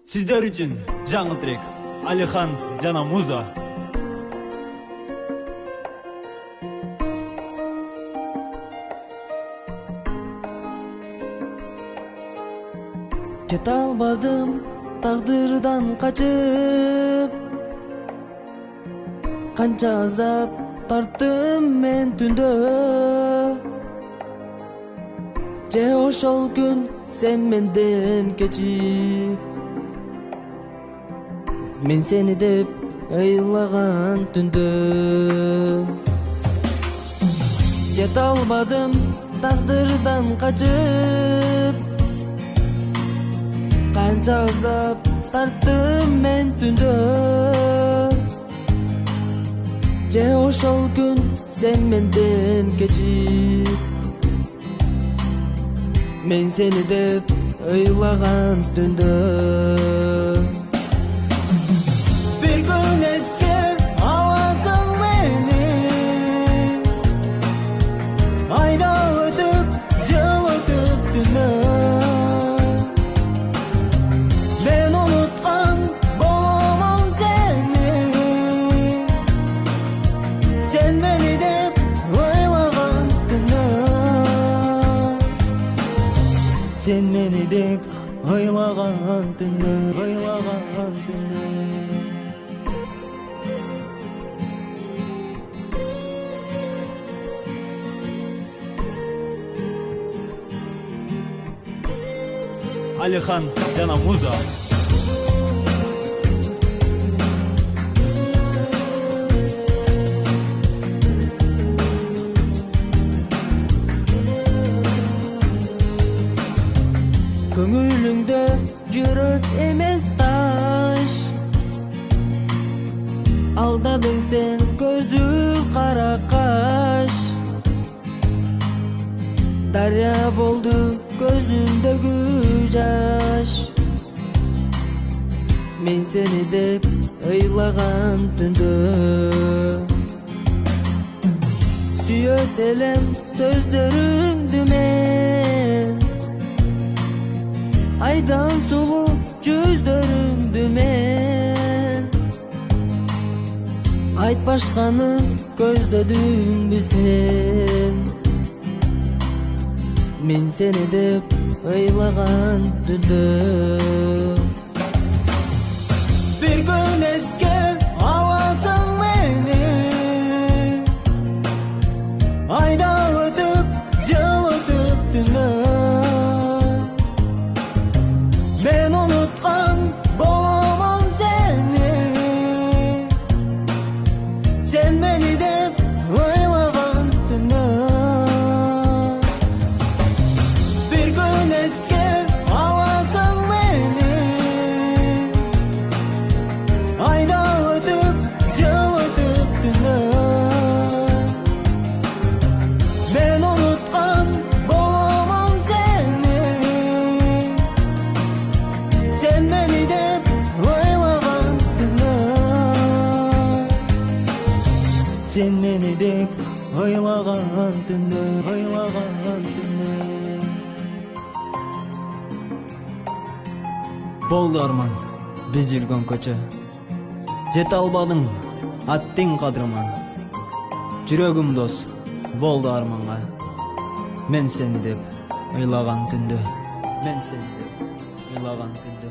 Sizler için жаңы трек Алихан жана Муза. Кете албадым тагдырдан качып, канча азап тарттым мен түндө. Же ошол күн сен менден кечип, мен сени деп ыйлаган түндө. Кете албадым тагдырдан качып, канча азап тарттым мен түндө. Же ошол күн сен менден кечип, мен сени деп ыйлаган түндө. Bir gün eski alasın beni, ayda ötüp yıl ötüp düne. Ben unutkan bolamam seni, sen beni dep oylagan düne. Sen beni dep oylagan düne, oylagan düne. Алихан жана Муза. Көңүлүңдө жүрөк эмес таш, алдадың сен көзү кара каш. Дарья болду көзүндөгү жаш, мен сени деп ыйлаган түндө. Сүйөт элем сөздөрүңдү мен, айдан сулуу жүздөрүңдү мен. Айтпашканы көздөдүңбү сен, мен сени деп ыйлаган түндө. Bir gün eski alasın beni, ayda ötüp yıl ötüp düne. Ben unutkan bolamam seni, sen beni dep oylagan düne. Bir gün eski alasın beni, ayda ötüp yıl ötüp düne. Ben unutkan bolamam seni, sen beni dep oylagan düne. Sen beni dep oylagan düne, oylagan düne. Болду арман биз жүргөн көчө, жете албадың аттың кадырыма. Жүрөгүм дос болду арманга, мен сени деп ыйлаган түндө, мен сени деп ыйлаган түндө.